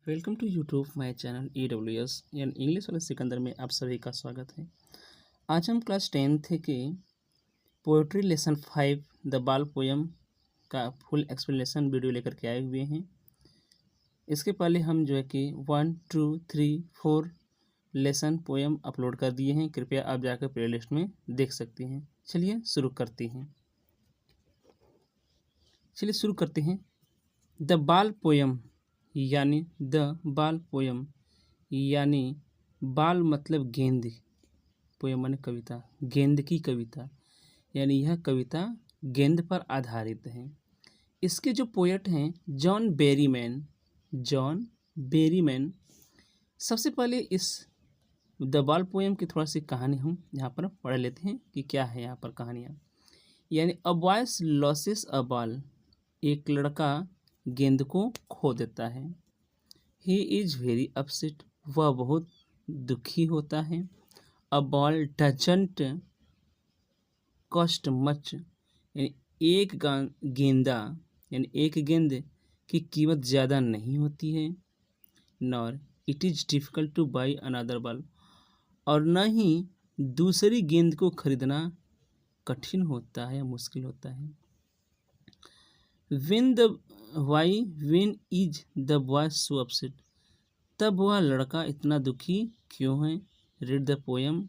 Welcome to YouTube my channel EWS यानी English वाले सिकंदर में आप सभी का स्वागत है। आज हम क्लास 10th के पोएट्री लेसन 5 द बाल पोयम का फुल एक्सप्लेनेशन वीडियो लेकर के आए हुए हैं। इसके पहले हम जो है कि 1, 2, 3, 4 लेसन पोयम अपलोड कर दिए हैं। कृपया आप जाकर प्ले लिस्ट में देख सकते हैं। चलिए शुरू करते हैं। द बाल पोयम यानी द बाल पोयम यानी बाल मतलब गेंद, पोयम माने कविता, गेंद की कविता, यानी यह कविता गेंद पर आधारित है। इसके जो पोएट हैं जॉन बेरीमैन। सबसे पहले इस द बाल पोयम की थोड़ा सी कहानी हम यहाँ पर पढ़ लेते हैं कि क्या है यहाँ पर कहानियाँ। यानी अ बॉयज लॉसेस अ बॉल, एक लड़का गेंद को खो देता है। ही इज़ वेरी अपसेट, वह बहुत दुखी होता है। A ball doesn't cost much, यानी एक गेंद की कीमत ज़्यादा नहीं होती है। Nor it is difficult two by another ball, और न ही दूसरी गेंद को खरीदना कठिन होता है या मुश्किल होता है। When is the boy so upset, तब वह लड़का इतना दुखी क्यों है। रीड द पोएम,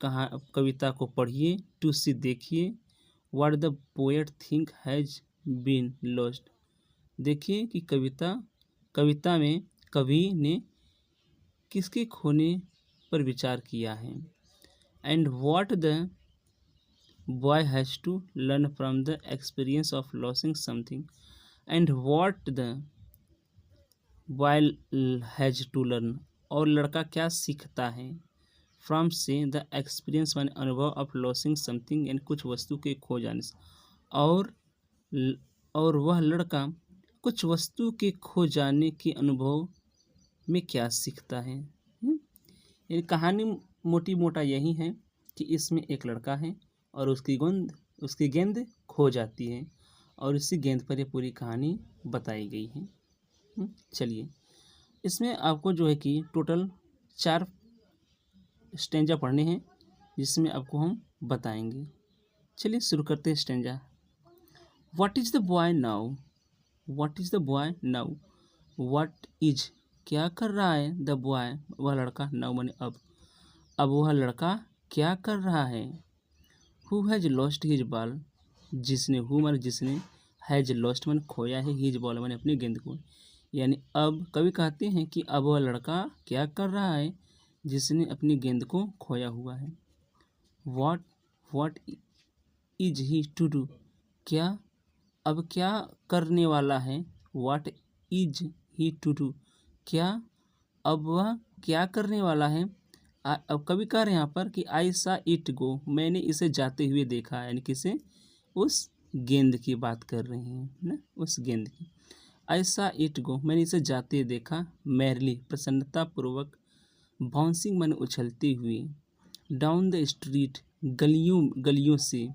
कविता को पढ़िए। टू सी देखिए। What the poet think has been lost, देखिए कि कविता में कवि ने किसके खोने पर विचार किया है। And what the boy has to learn from the experience of losing something, and what the boy has to learn, और लड़का क्या सीखता है। फ्रॉम से द एक्सपीरियंस माने अनुभव, ऑफ लॉसिंग समथिंग यानी कुछ वस्तु के खो जाने से, और वह लड़का कुछ वस्तु के खो जाने के अनुभव में क्या सीखता है। ये कहानी मोटा यही है कि इसमें एक लड़का है और उसकी गेंद खो जाती है, और इसी गेंद पर ये पूरी कहानी बताई गई है। चलिए, इसमें आपको जो है कि टोटल 4 स्टेंजा पढ़ने हैं, जिसमें आपको हम बताएंगे। चलिए शुरू करते हैं stanza. What is the boy now, what is the boy now, what is क्या कर रहा है। द बॉय वह लड़का, नाउ माने अब वह लड़का क्या कर रहा है। Who has lost his ball, जिसने हैज़ लॉस्ट माने खोया है, हिज बॉल माने अपनी गेंद को। यानी अब कवि कहते हैं कि अब वह लड़का क्या कर रहा है जिसने अपनी गेंद को खोया हुआ है। What is he to do, अब क्या करने वाला है। What is he to do, अब वह क्या करने वाला है। अब कवि कह रहे हैं यहाँ पर कि आई सा इट गो, मैंने इसे जाते हुए देखा, यानी किसे, उस गेंद की बात कर रहे हैं ना, उस गेंद की। आई सा इट गो, मैंने इसे जाते देखा। मैरली प्रसन्नतापूर्वक, बाउंसिंग माने उछलते हुए। डाउन द स्ट्रीट गलियों से।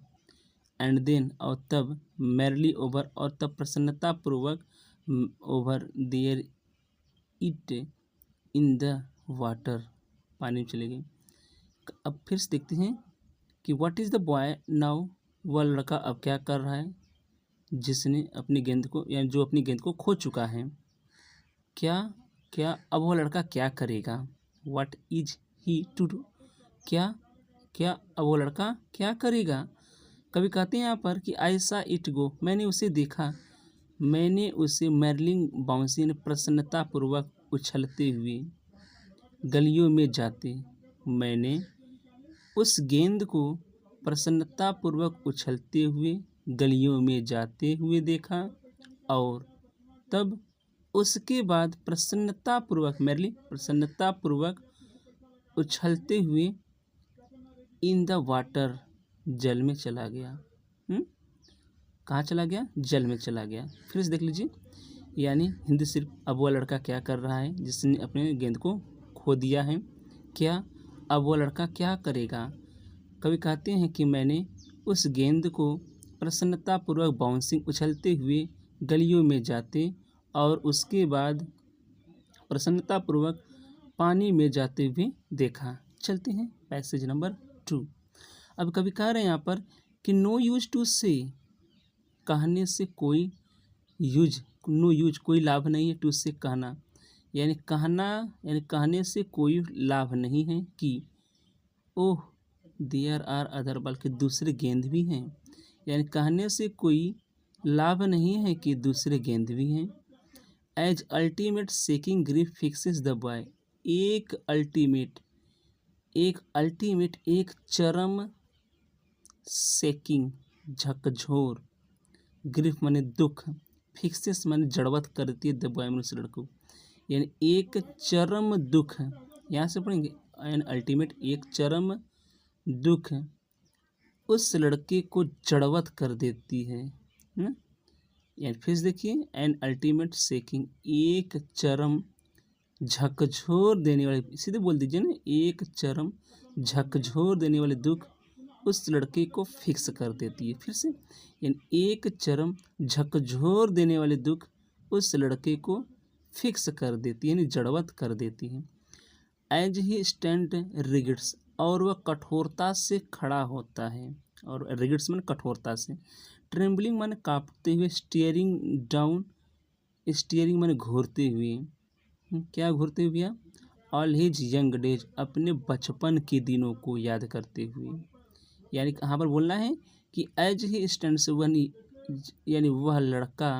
एंड देन और तब, मैरली ओवर और तब प्रसन्नतापूर्वक, over there it in the water, पानी में चले गए। अब फिर से देखते हैं कि what is the boy now, वह लड़का अब क्या कर रहा है जिसने अपनी गेंद को, यानी जो अपनी गेंद को खो चुका है। क्या अब वह लड़का क्या करेगा। What is he to do, क्या अब वो लड़का क्या करेगा। कभी कहते हैं यहाँ पर कि आई सा इट गो, मैंने उसे देखा, मैंने उसे मैरलिंग बाउंसिंग प्रसन्नतापूर्वक उछलते हुए गलियों में जाते, मैंने उस गेंद को प्रसन्नतापूर्वक उछलते हुए गलियों में जाते हुए देखा, और तब उसके बाद प्रसन्नतापूर्वक उछलते हुए इन द वाटर, जल में चला गया। कहाँ चला गया, जल में चला गया। फिर से देख लीजिए, यानी हिंदी सिर्फ अब वह लड़का क्या कर रहा है जिसने अपने गेंद को खो दिया है। अब वह लड़का क्या करेगा। कवि कहते हैं कि मैंने उस गेंद को प्रसन्नतापूर्वक बाउंसिंग उछलते हुए गलियों में जाते, और उसके बाद प्रसन्नतापूर्वक पानी में जाते हुए देखा। चलते हैं पैसेज नंबर 2। अब कवि कह रहे हैं यहाँ पर कि नो यूज टू से, कहने से कोई यूज, नो यूज कोई लाभ नहीं है, टू से कहना, यानी कहना, यानी कहने से कोई लाभ नहीं है कि ओह देयर आर अदर, बल्कि दूसरे गेंद भी हैं, यानी कहने से कोई लाभ नहीं है कि दूसरे गेंद भी हैं। As ultimate seeking grief fixes the boy, एक अल्टीमेट, एक चरम सेकिंग झकझोर, ग्रीफ माने दुख, फिक्सेस माने जड़वत करती है द बॉय मनुष्य लड़को, यानी एक चरम दुख, यहाँ से पढ़ेंगे एन अल्टीमेट, एक चरम दुख उस लड़के को जड़वत कर देती है ना। यानी फिर से देखिए, एन अल्टीमेट सेकिंग, एक चरम झकझोर देने वाले, सीधे बोल दीजिए ना, एक चरम झकझोर देने वाले दुख उस लड़के को फिक्स कर देती है। फिर से, यानी एक चरम झकझोर देने वाले दुख उस लड़के को फिक्स कर देती है, यानी जड़वत कर देती है। एज ही स्टैंड रिगिड्स, और वह कठोरता से खड़ा होता है, और रिगिड्स माने कठोरता से, ट्रेम्बलिंग माने कांपते हुए, स्टीयरिंग डाउन, स्टीयरिंग माने घूरते हुए, क्या घूरते हुए भैया, ऑल हिज यंग डेज, अपने बचपन के दिनों को याद करते हुए, यानी कहाँ पर बोलना है कि एज ही स्टैंड्स, यानी वह लड़का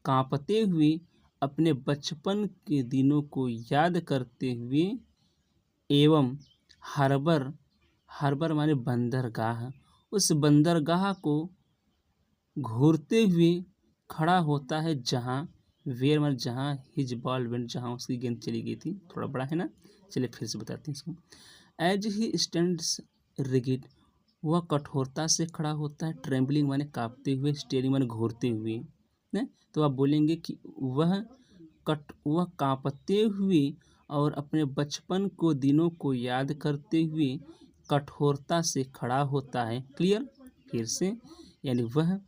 कांपते हुए अपने बचपन के दिनों को याद करते हुए, एवं हार्बर, हार्बर माने बंदरगाह, उस बंदरगाह को घूरते हुए खड़ा होता है, जहाँ वेयर माने जहाँ, हिज बॉल वेंट, जहाँ उसकी गेंद चली गई थी। थोड़ा बड़ा है ना, चलिए फिर से बताते हैं इसको। एज ही स्टैंड्स रिगिड, वह कठोरता से खड़ा होता है, ट्रेम्बलिंग माने कांपते हुए, स्टीयरिंग माने घूरते हुए, ने? तो आप बोलेंगे कि वह कांपते हुए और अपने बचपन को दिनों को याद करते हुए कठोरता से खड़ा होता है। क्लियर? फिर से, यानी वह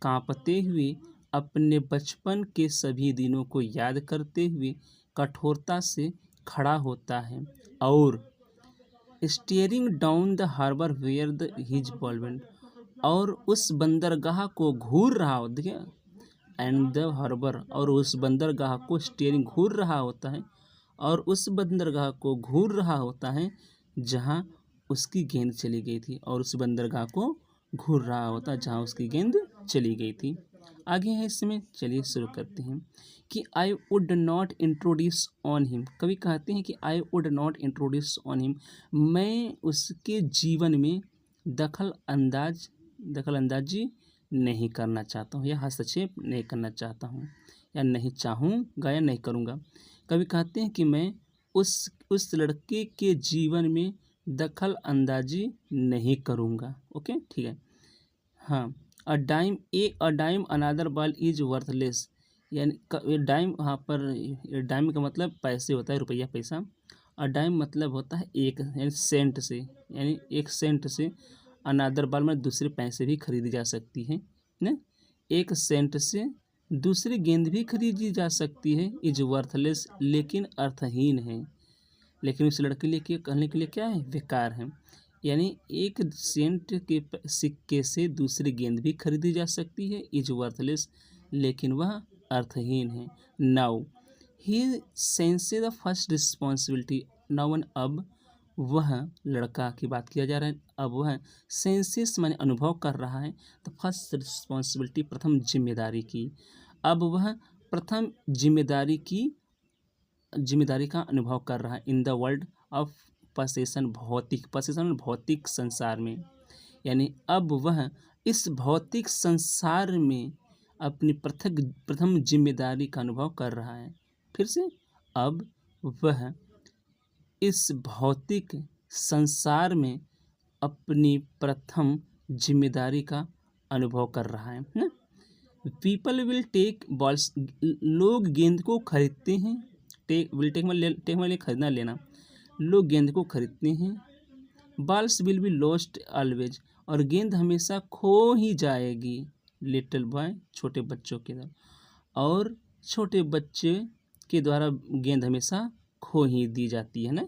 कांपते हुए अपने बचपन के सभी दिनों को याद करते हुए कठोरता से खड़ा होता है, और steering down the harbour where the his बॉलवेंट, और उस बंदरगाह को घूर रहा हो, देखिए, एंड द हार्बर, और उस बंदरगाह को स्टीयरिंग घूर रहा होता है, और उस बंदरगाह को घूर रहा होता है जहाँ उसकी गेंद चली गई थी, और उस बंदरगाह को घूर रहा होता है जहाँ उसकी गेंद चली गई थी। आगे है इसमें, चलिए शुरू करते हैं कि I would not introduce on him, कवि कहते हैं कि I would not introduce on him, मैं उसके जीवन में दखल अंदाजी नहीं करना चाहता हूँ, या हस्तक्षेप नहीं करना चाहता हूँ, या नहीं चाहूँगा, या नहीं करूँगा। कवि कहते हैं कि मैं उस लड़के के जीवन में दखल अंदाजी नहीं करूँगा। ओके, ठीक है। हाँ, a dime another ball is worthless, यानी डाइम, यहाँ पर डाइम का मतलब पैसे होता है, रुपया पैसा। अ डाइम मतलब होता है एक, यानी सेंट से, यानी एक सेंट से अनादर बॉल में दूसरे पैसे भी खरीदी जा सकती है ना, एक सेंट से दूसरी गेंद भी खरीदी जा सकती है। इज वर्थलेस, लेकिन अर्थहीन है, लेकिन उस लड़के लिए कहने के लिए क्या है, बेकार है। यानी एक सेंट के सिक्के से दूसरी गेंद भी खरीदी जा सकती है, इज वर्थलेस, लेकिन वह अर्थहीन है। Now he senses the first responsibility, now, अब वह लड़का की बात किया जा रहा है, अब वह सेंसेस माने अनुभव कर रहा है, तो फर्स्ट रिस्पॉन्सिबिलिटी, प्रथम जिम्मेदारी की, अब वह प्रथम जिम्मेदारी का अनुभव कर रहा है। In the world of possession, भौतिक संसार में, यानी अब वह इस भौतिक संसार में अपनी प्रथम जिम्मेदारी का अनुभव कर रहा है। फिर से, अब वह इस भौतिक संसार में अपनी प्रथम जिम्मेदारी का अनुभव कर रहा है ना। पीपल विल टेक बॉल्स, लोग गेंद को खरीदते हैं, टेक में खरीदना लेना, लोग गेंद को खरीदते हैं। Balls will be lost always, और गेंद हमेशा खो ही जाएगी। लिटिल बॉय, छोटे बच्चों के तरह, और छोटे बच्चे के द्वारा गेंद हमेशा खो ही दी जाती है ना।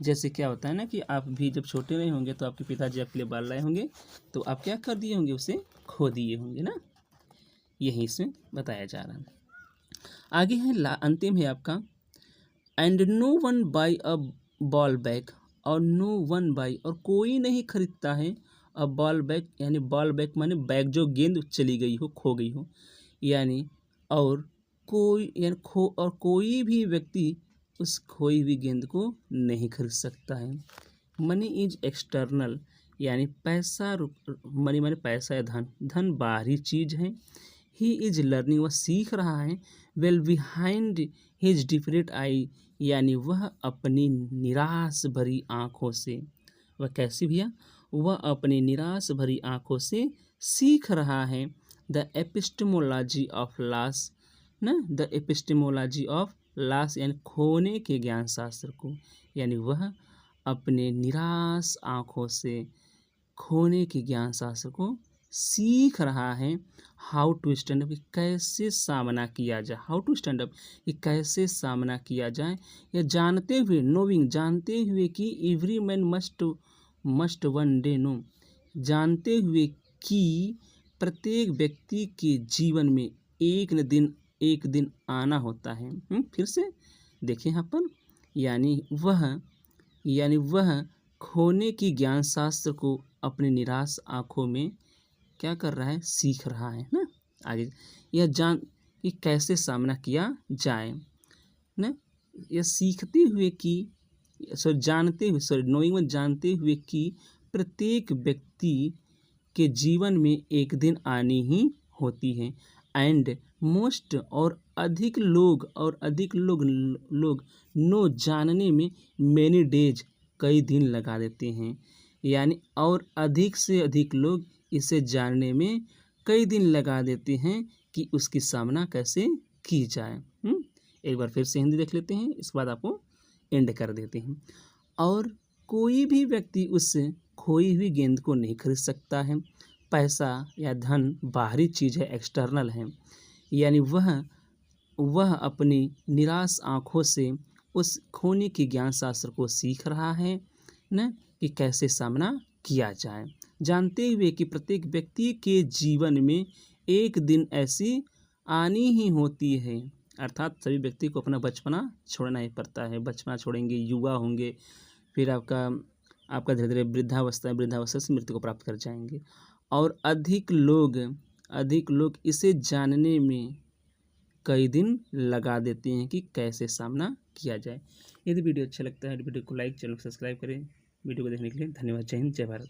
जैसे क्या होता है ना कि आप भी जब छोटे नहीं होंगे तो आपके पिताजी आपके लिए बाल लाए होंगे, तो आप क्या कर दिए होंगे, उसे खो दिए होंगे ना। यही इसमें बताया जा रहा है। आगे है अंतिम है आपका, and no one buy a ball bag, और नो वन बाय, और कोई नहीं खरीदता है अ बॉल बैग, यानी बॉल बैग माने बैग जो गेंद चली गई हो, खो गई हो, यानी और कोई यानी खो और कोई भी व्यक्ति उस खोई हुई गेंद को नहीं खरीद सकता है। मनी इज एक्सटर्नल, यानी पैसा मनी माने पैसा या धन, धन बाहरी चीज है। ही इज लर्निंग, वह सीख रहा है। Well behind his different I, यानी वह अपनी निराश भरी आंखों से, वह कैसी भैया, वह अपनी निराश भरी आंखों से सीख रहा है। द एपिस्टेमोलॉजी ऑफ लॉस ना, द एपिस्टेमोलॉजी ऑफ लॉस, यानी खोने के ज्ञान शास्त्र को, यानी वह अपने निराश आंखों से खोने के ज्ञान शास्त्र को सीख रहा है। हाउ टू स्टैंड अप, कैसे सामना किया जाए, हाउ टू स्टैंड अप, कि कैसे सामना किया जाए, या जानते हुए, नोविंग, जानते हुए कि every man must one day know, जानते हुए कि प्रत्येक व्यक्ति के जीवन में एक दिन आना होता है। फिर से देखें यहाँ पर, यानी वह खोने की ज्ञान शास्त्र को अपने निराश आंखों में क्या कर रहा है, सीख रहा है ना। आगे यह जान कि कैसे सामना किया जाए ना, यह सीखते हुए कि जानते हुए कि प्रत्येक व्यक्ति के जीवन में एक दिन आनी ही होती है। एंड मोस्ट, और अधिक लोग नो, जानने में मैनी डेज, कई दिन लगा देते हैं, यानी और अधिक से अधिक लोग इसे जानने में कई दिन लगा देते हैं कि उसकी सामना कैसे की जाए। एक बार फिर से हिंदी देख लेते हैं, इसके बाद आपको एंड कर देते हैं। और कोई भी व्यक्ति उस खोई हुई गेंद को नहीं खरीद सकता है। पैसा या धन बाहरी चीज़ है, एक्सटर्नल है, यानी वह अपनी निराश आंखों से उस खोने के ज्ञान शास्त्र को सीख रहा है न, कि कैसे सामना किया जाए, जानते हुए कि प्रत्येक व्यक्ति के जीवन में एक दिन ऐसी आनी ही होती है। अर्थात सभी व्यक्ति को अपना बचपना छोड़ना ही पड़ता है। बचपना छोड़ेंगे, युवा होंगे, फिर आपका धीरे धीरे वृद्धावस्था से मृत्यु को प्राप्त कर जाएंगे। और अधिक लोग इसे जानने में कई दिन लगा देते हैं कि कैसे सामना किया जाए। यदि वीडियो अच्छा लगता है तो वीडियो को लाइक, चैनल को सब्सक्राइब करें। वीडियो को देखने के लिए धन्यवाद। जय हिंद, जय भारत।